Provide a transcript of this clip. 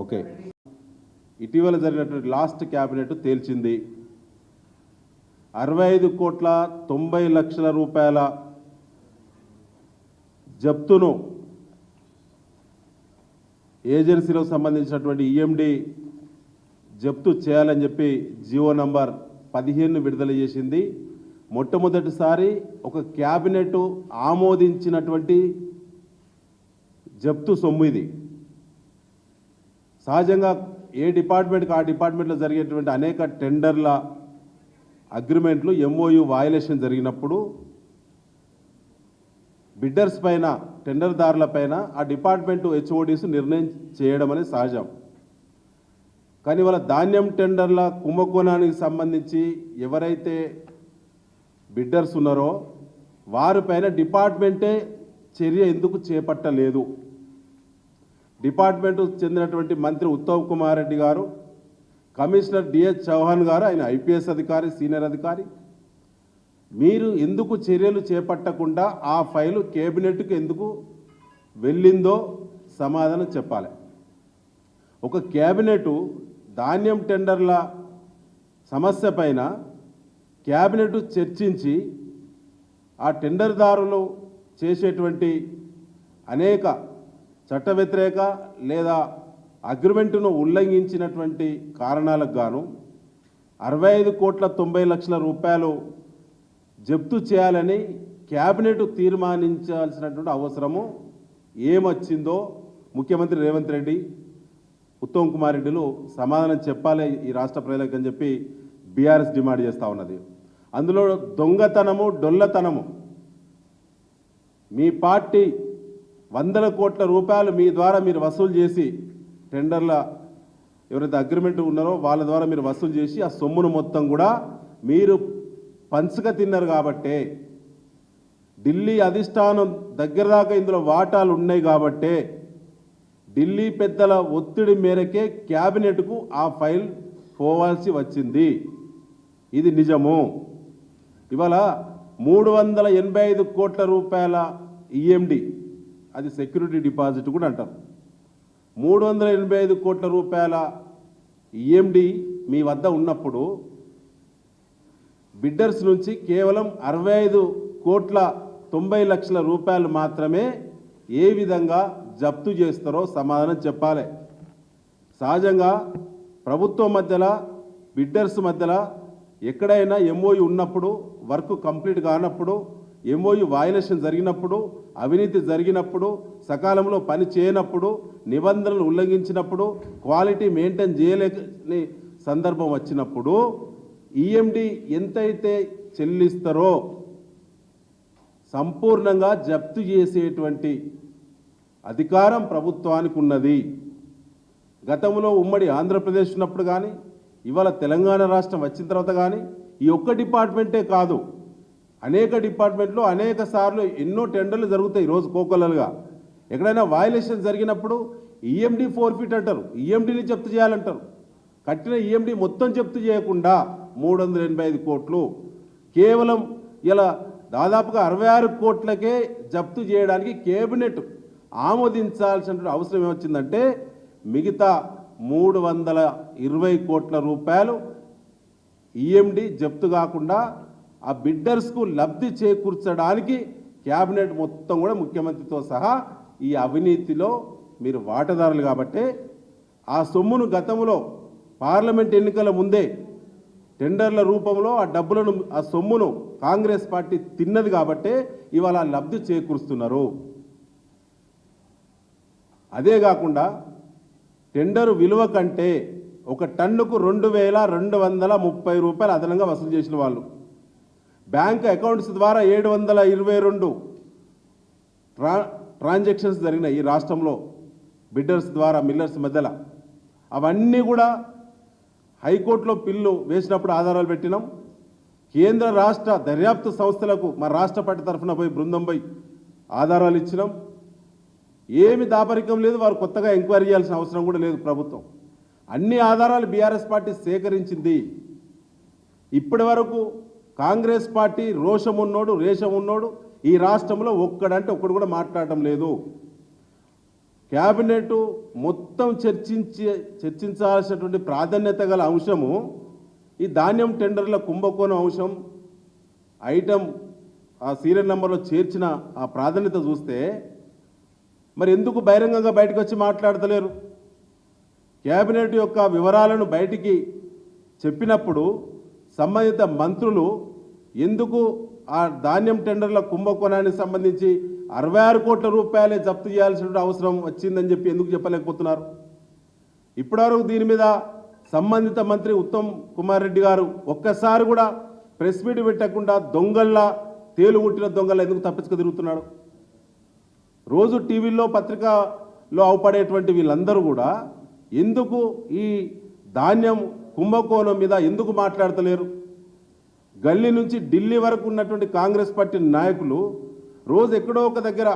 Okay, ఇటీవల జరిగినటువంటి last cabinet తేల్చింది 65,90,00,000 జప్తును ఏజెన్సీలకు సంబంధించినటువంటి ఈఎండి జప్తు చేయాలని చెప్పి జియో నంబర్ 15 విడుదల చేసింది. మొట్టమొదటిసారి ఒక క్యాబినెట్ ఆమోదించినటువంటి జప్తు సొమ్ము ఇది. సహజంగా ఏ డిపార్ట్మెంట్కి ఆ డిపార్ట్మెంట్లో జరిగేటువంటి అనేక టెండర్ల అగ్రిమెంట్లు ఎంఓయు వయలేషన్ జరిగినప్పుడు బిడ్డర్స్ పైన టెండర్దారుల పైన ఆ డిపార్ట్మెంటు హెచ్ఓడీస్ నిర్ణయం చేయడం అనేది సహజం. కానీ వాళ్ళ ధాన్యం టెండర్ల కుంభకోణానికి సంబంధించి ఎవరైతే బిడ్డర్స్ ఉన్నారో వారిపైన డిపార్ట్మెంటే చర్య ఎందుకు చేపట్టలేదు? డిపార్ట్మెంటు చెందినటువంటి మంత్రి ఉత్తమ్ కుమార్ రెడ్డి గారు, కమిషనర్ డిఎస్ చౌహాన్ గారు, ఆయన ఐపీఎస్ అధికారి, సీనియర్ అధికారి, మీరు ఎందుకు చర్యలు చేపట్టకుండా ఆ ఫైలు కేబినెట్కి ఎందుకు వెళ్ళిందో సమాధానం చెప్పాలి. ఒక కేబినెట్ ధాన్యం టెండర్ల సమస్య పైన కేబినెట్ చర్చించి ఆ టెండర్దారులు చేసేటువంటి అనేక చట్ట వ్యతిరేక లేదా అగ్రిమెంటును ఉల్లంఘించినటువంటి కారణాలకు గాను 65,90,00,000 జప్తు చేయాలని క్యాబినెట్ తీర్మానించాల్సినటువంటి అవసరము ఏమొచ్చిందో ముఖ్యమంత్రి రేవంత్ రెడ్డి, ఉత్తమ్ కుమార్ రెడ్డిలు సమాధానం చెప్పాలి ఈ రాష్ట్ర ప్రజలకు అని చెప్పి బీఆర్ఎస్ డిమాండ్ చేస్తూ ఉన్నది. అందులో దొంగతనము, డొల్లతనము, మీ పార్టీ 100 కోట్ల రూపాయలు మీ ద్వారా మీరు వసూలు చేసి టెండర్ల ఎవరైతే అగ్రిమెంట్ ఉన్నారో వాళ్ళ ద్వారా మీరు వసూలు చేసి ఆ సొమ్మును మొత్తం కూడా మీరు పంచక తిన్నారు కాబట్టే, ఢిల్లీ అధిష్టానం దగ్గర దాకా ఇందులో వాటాలు ఉన్నాయి కాబట్టే ఢిల్లీ పెద్దల ఒత్తిడి మేరకే క్యాబినెట్కు ఆ ఫైల్ పోవాల్సి వచ్చింది. ఇది నిజము. ఇవాళ 385 కోట్ల రూపాయల ఈఎండి, అది సెక్యూరిటీ డిపాజిట్ కూడా అంటారు. 385 కోట్ల రూపాయల ఈఎండి మీ వద్ద ఉన్నప్పుడు బిడ్డర్స్ నుంచి కేవలం 65,90,00,000 రూపాయలు మాత్రమే ఏ విధంగా జప్తు చేస్తారో సమాధానం చెప్పాలి. సహజంగా ప్రభుత్వం మధ్యలో బిడ్డర్స్ మధ్యలో ఎక్కడైనా ఎంఓయు ఉన్నప్పుడు, వర్క్ కంప్లీట్ కానప్పుడు, ఎంఓయు వయలేషన్ జరిగినప్పుడు, అవినీతి జరిగినప్పుడు, సకాలంలో పని చేయనప్పుడు, నిబంధనలు ఉల్లంఘించినప్పుడు, క్వాలిటీ మెయింటైన్ చేయలేని సందర్భం వచ్చినప్పుడు ఈఎండి ఎంతైతే చెల్లిస్తారో సంపూర్ణంగా జప్తు చేసేటువంటి అధికారం ప్రభుత్వానికి ఉన్నది. గతంలో ఉమ్మడి ఆంధ్రప్రదేశ్ ఉన్నప్పుడు కానీ, ఇవాళ తెలంగాణ రాష్ట్రం వచ్చిన తర్వాత కానీ ఈ ఒక్క డిపార్ట్మెంటే కాదు, అనేక డిపార్ట్మెంట్లో అనేక సార్లు ఎన్నో టెండర్లు జరుగుతాయి రోజు కోకొల్లలుగా. ఎక్కడైనా వయలేషన్ జరిగినప్పుడు ఈఎండి ఫోర్ఫిట్ అంటారు, ఈఎండిని జప్తు చేయాలంటారు. కట్టిన ఈఎండి మొత్తం జప్తు చేయకుండా 385 కోట్లు కేవలం ఇలా దాదాపుగా 66 కోట్లకే జప్తు చేయడానికి కేబినెట్ ఆమోదించాల్సిన అవసరం ఏమొచ్చిందంటే మిగతా 320 కోట్ల రూపాయలు ఈఎండి జప్తు కాకుండా ఆ బిడ్డర్స్కు లబ్ధి చేకూర్చడానికి క్యాబినెట్ మొత్తం కూడా ముఖ్యమంత్రితో సహా ఈ అవినీతిలో మీరు వాటాదారులు కాబట్టి ఆ సొమ్మును గతంలో పార్లమెంట్ ఎన్నికల ముందే టెండర్ల రూపంలో ఆ డబ్బులను, ఆ సొమ్మును కాంగ్రెస్ పార్టీ తిన్నది కాబట్టే ఇవాళ లబ్ధి చేకూరుస్తున్నారు. అదే కాకుండా టెండరు విలువ కంటే ఒక టన్నుకు 2,230 రూపాయలు అదనంగా వసూలు చేసిన వాళ్ళు, బ్యాంక్ అకౌంట్స్ ద్వారా 722 ట్రాన్సాక్షన్స్ జరిగినాయి ఈ రాష్ట్రంలో బిడ్డర్స్ ద్వారా మిల్లర్స్ మధ్యలో. అవన్నీ కూడా హైకోర్టులో పిల్లు వేసినప్పుడు ఆధారాలు పెట్టినాం. కేంద్ర రాష్ట్ర దర్యాప్తు సంస్థలకు మా రాష్ట్ర పార్టీ తరఫున పోయి బృందం పోయి ఆధారాలు ఇచ్చినాం. ఏమి దాపరికం లేదు, వారు కొత్తగా ఎంక్వైరీ చేయాల్సిన అవసరం కూడా లేదు. ప్రభుత్వం అన్ని ఆధారాలు బీఆర్ఎస్ పార్టీ సేకరించింది. ఇప్పటి వరకు కాంగ్రెస్ పార్టీ రోషం ఉన్నోడు, రేషం ఉన్నోడు ఈ రాష్ట్రంలో ఒక్కడంటే ఒక్కడు కూడా మాట్లాడటం లేదు. క్యాబినెట్ మొత్తం చర్చించాల్సినటువంటి ప్రాధాన్యత గల అంశము ఈ ధాన్యం టెండర్ల కుంభకోణం అంశం ఐటమ్ ఆ సీరియల్ నెంబర్లో చేర్చిన ఆ ప్రాధాన్యత చూస్తే మరి ఎందుకు బహిరంగంగా బయటకు వచ్చి మాట్లాడతలేరు? క్యాబినెట్ యొక్క వివరాలను బయటికి చెప్పినప్పుడు సంబంధిత మంత్రులు ఎందుకు ఆ ధాన్యం టెండర్ల కుంభకోణానికి సంబంధించి 66 కోట్ల రూపాయలే జప్తు చేయాల్సిన అవసరం వచ్చిందని చెప్పి ఎందుకు చెప్పలేకపోతున్నారు? ఇప్పటివరకు దీని మీద సంబంధిత మంత్రి ఉత్తమ్ కుమార్ రెడ్డి గారు ఒక్కసారి కూడా ప్రెస్ మీట్ పెట్టకుండా దొంగల్లా తేలుగుట్టిన దొంగల్లా ఎందుకు తప్పించుకు తిరుగుతున్నాడు? రోజు టీవీల్లో పత్రికలో అవపడేటువంటి వీళ్ళందరూ కూడా ఎందుకు ఈ ధాన్యం కుంభకోణం మీద ఎందుకు మాట్లాడతలేరు? గల్లీ నుంచి ఢిల్లీ వరకు ఉన్నటువంటి కాంగ్రెస్ పార్టీ నాయకులు రోజు ఎక్కడో ఒక దగ్గర